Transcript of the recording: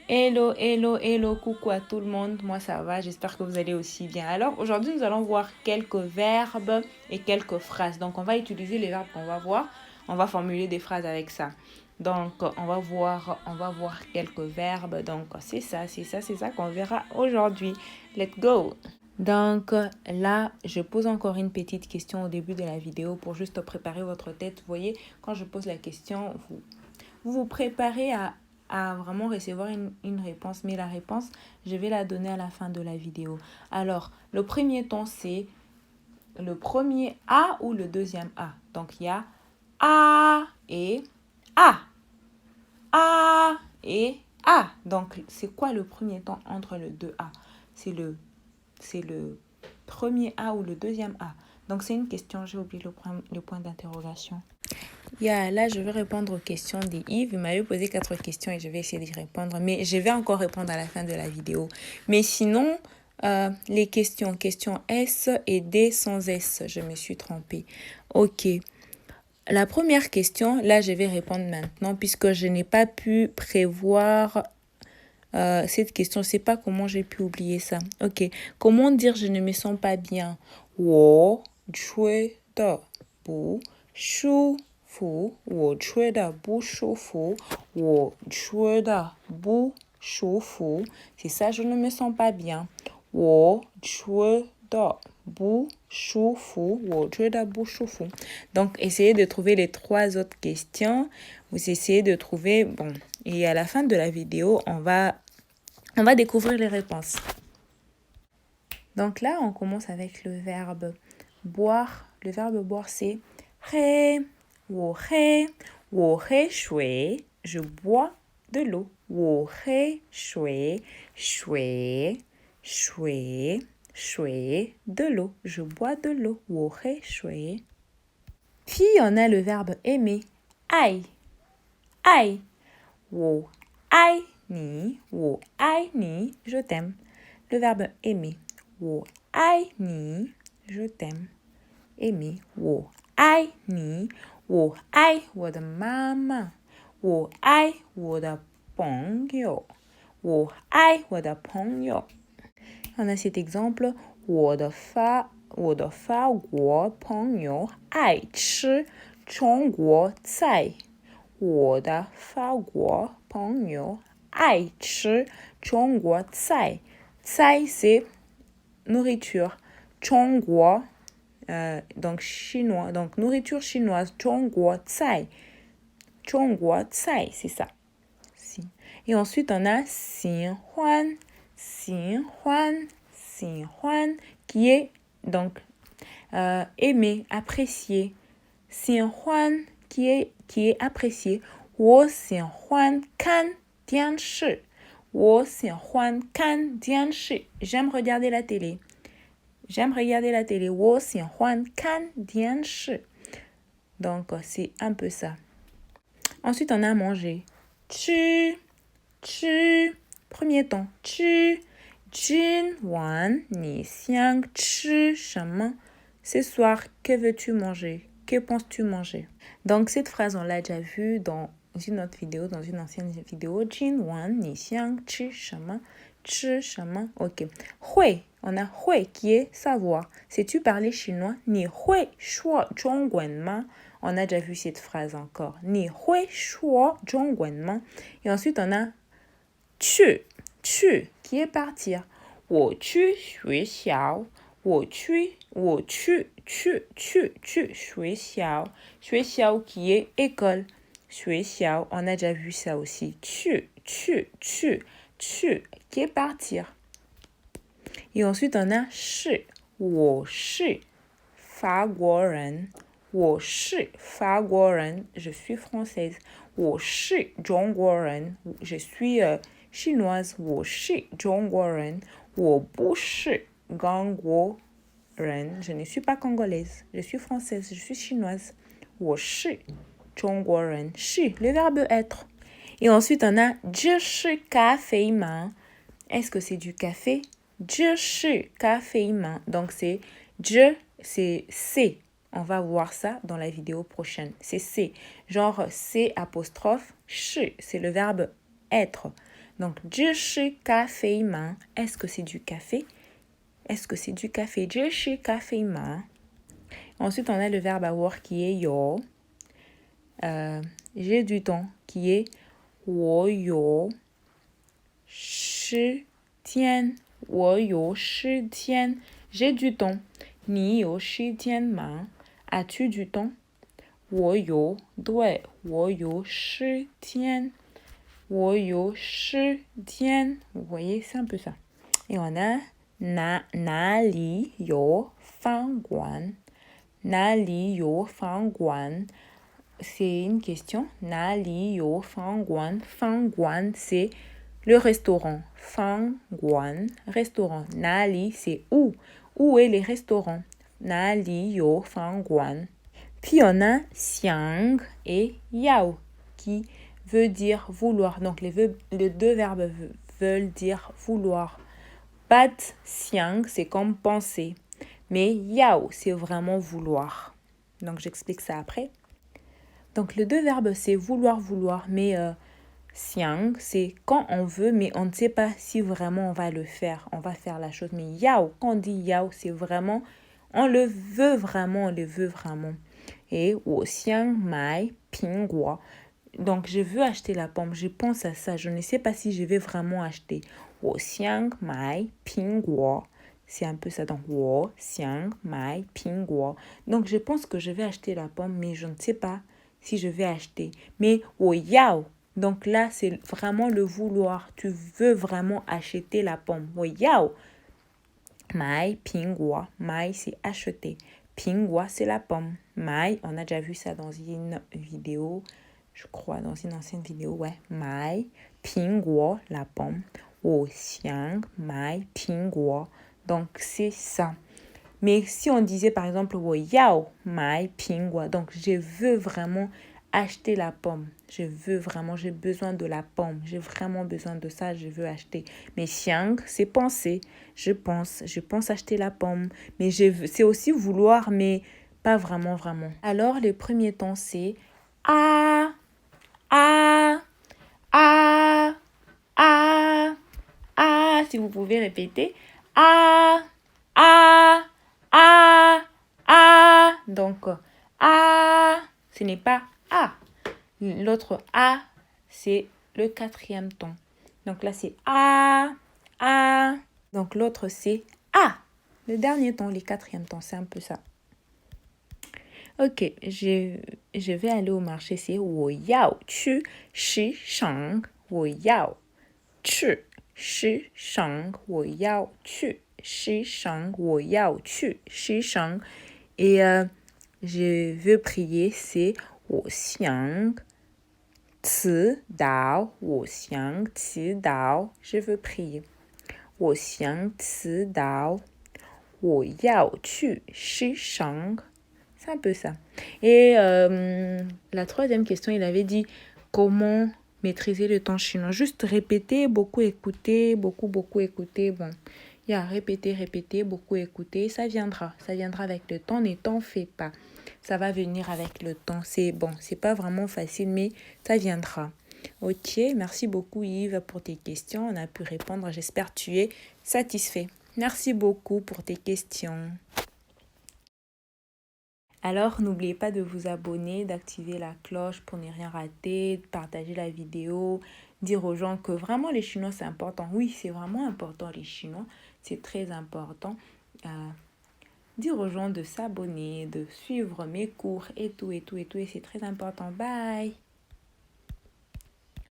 Hello, hello, hello, coucou à tout le monde. Moi, ça va, j'espère que vous allez aussi bien. Alors, aujourd'hui, nous allons voir quelques verbes et quelques phrases. Donc, on va utiliser les verbes qu'on va voir. On va formuler des phrases avec ça. Donc, on va voir quelques verbes. Donc, c'est ça qu'on verra aujourd'hui. Let's go. Donc, là, je pose encore une petite question au début de la vidéo pour juste préparer votre tête. Vous voyez, quand je pose la question, vous préparez à vraiment recevoir une réponse. Mais la réponse, je vais la donner à la fin de la vidéo. Alors, le premier ton, c'est le premier A ou le deuxième A. Donc, il y a A et A. A et A. Donc, c'est quoi le premier ton entre le deux A? C'est le premier A ou le deuxième A. Donc, c'est une question, j'ai oublié le point d'interrogation. Là, je vais répondre aux questions d'Yves. Il m'avait posé 4 questions et je vais essayer d'y répondre. Mais je vais encore répondre à la fin de la vidéo. Mais sinon, les questions S et D sans S, je me suis trompée. Ok. La première question, là, je vais répondre maintenant puisque je n'ai pas pu prévoir cette question. Je ne sais pas comment j'ai pu oublier ça. Ok. Comment dire je ne me sens pas bien? 我觉得不舒服，我觉得不舒服，我觉得不舒服。C'est ça, je ne me sens pas bien. 我觉得不舒服，我觉得不舒服。Donc, essayez de trouver les 3 autres questions. Vous essayez de trouver, bon, et à la fin de la vidéo, on va découvrir les réponses. Donc là, on commence avec le verbe boire. Le verbe boire, c'est ré, wo ré, shui. Je bois de l'eau. Wo ré, shui, shui, shui, shui, de l'eau. Je bois de l'eau. Wo ré, shui. Puis, on a le verbe aimer. Ai, ai. Wo ai ni, wo ai ni, je t'aime. Le verbe aimer. 我爱你 je t'aime. Aimer. 我爱你 我爱我的妈妈我爱我的朋友我爱我的朋友 On a cet exemple. 我的法国朋友爱吃中国菜我的法国朋友爱吃中国菜菜 c'est nourriture. Chongguo, donc chinois. Donc nourriture chinoise. Chongguo Tsai. Chongguo Tsai, c'est ça. Si. Et ensuite, on a Xin Huan. Xin Huan. Xin Huan, qui est donc aimé, apprécié. Xin Huan, qui est apprécié. Wo Xin Huan kan dian shi. J'aime regarder la télé. J'aime regarder la télé. 我喜欢看电视. Donc, c'est un peu ça. Ensuite, on a manger. 吃 Premier ton. 吃 今晚你想吃什么? Ce soir, que veux-tu manger? Que penses-tu manger? Donc, cette phrase, on l'a déjà vue dans une autre vidéo, dans une ancienne vidéo. 今晚你想吃什么? 吃什么? Ok. 会 On a 会 qui est savoir. Sais-tu parler chinois? 你会说中文吗? On a déjà vu cette phrase encore. 你会说中文吗? Et ensuite, on a 去 qui est partir. 我去学校我去学校学校 qui est école. 学校 on a déjà vu ça aussi. 去 qui est partir. Et ensuite, on a 是 我是法国人我是法国人 je suis française. 我是中国人 je suis chinoise. 我是中国人我不是中国人 je ne suis pas congolaise. Je suis française, je suis chinoise. 我是中国人是 le verbe être. Et ensuite, on a 这是咖啡吗 Est-ce que c'est du café? 这是咖啡吗 Donc, c'est c'est. On va voir ça dans la vidéo prochaine. C'est C. Genre C apostrophe, shi, c'est le verbe être. Donc, 这是咖啡吗? Est-ce que c'est du café? Est-ce que c'est du café? 这是咖啡吗? Ensuite, on a le verbe avoir qui est yo. J'ai du temps qui est 我有时间.我有时间. J'ai du temps. 你有时间吗? As-tu du temps? 我有时间. 我有时间. Vous voyez, c'est un peu ça. Et on a 哪里有饭馆? 哪里有饭馆? C'est une question. 哪里有饭馆? 饭馆, c'est le restaurant. 饭馆, restaurant. 哪里, c'est où. Où est les restaurants? 哪里有饭馆? Puis on a 想 et 要 qui veut dire vouloir. Donc les deux verbes veulent dire vouloir. Bat, 想, c'est comme penser. Mais 要, c'est vraiment vouloir. Donc j'explique ça après. Donc les deux verbes, c'est vouloir, mais 想, c'est quand on veut, mais on ne sait pas si vraiment on va le faire. On va faire la chose. Mais 要, quand on dit 要, c'est vraiment, on le veut vraiment. Et 我想买苹果. Donc je veux acheter la pomme. Je pense à ça. Je ne sais pas si je vais vraiment acheter. 我想买苹果. C'est un peu ça. Donc 我想买苹果. Donc je pense que je vais acheter la pomme, mais je ne sais pas si je vais acheter. Mais 我要. Donc là, c'est vraiment le vouloir. Tu veux vraiment acheter la pomme. 我要买苹果. 买, c'est acheter. 苹果, c'est la pomme. 买, on a déjà vu ça dans une vidéo. Je crois, dans une ancienne vidéo, ouais. 买苹果, la pomme. 我想买苹果. Donc, c'est ça. Mais si on disait, par exemple, 我要买苹果, donc je veux vraiment acheter la pomme. J'ai besoin de la pomme. J'ai vraiment besoin de ça, je veux acheter. Mais 想, c'est penser. Je pense acheter la pomme. Mais c'est aussi vouloir, mais pas vraiment. Alors, le premier temps, c'est ah, ah, ah, ah, ah. Si vous pouvez répéter. Ah, ah, ah, ah. Donc, ah, ce n'est pas ah. L'autre A, c'est le quatrième ton. Donc là, c'est A, A. Donc l'autre, c'est A. Le dernier ton, les quatrièmes tons, c'est un peu ça. Ok, je vais aller au marché, c'est 我要去市场. 我要去市场. 我要去市场. 我要去市场. Et je veux prier, c'est 我想祈祷. 我想祈祷. Je veux prier. 我想祈祷. 我要去市场. C'est un peu ça. Et la troisième question, il avait dit comment maîtriser le temps chinois. Juste répéter, beaucoup écouter, beaucoup écouter. Bon, il y a répéter, beaucoup écouter. Ça viendra avec le temps. Ne t'en fais pas. Ça va venir avec le temps. C'est bon, c'est pas vraiment facile, mais ça viendra. Ok, merci beaucoup Yves pour tes questions. On a pu répondre. J'espère que tu es satisfait. Merci beaucoup pour tes questions. Alors, n'oubliez pas de vous abonner, d'activer la cloche pour ne rien rater, de partager la vidéo, dire aux gens que vraiment les Chinois, c'est important. Oui, c'est vraiment important les Chinois, c'est très important. Dire aux gens de s'abonner, de suivre mes cours et tout, et c'est très important. Bye!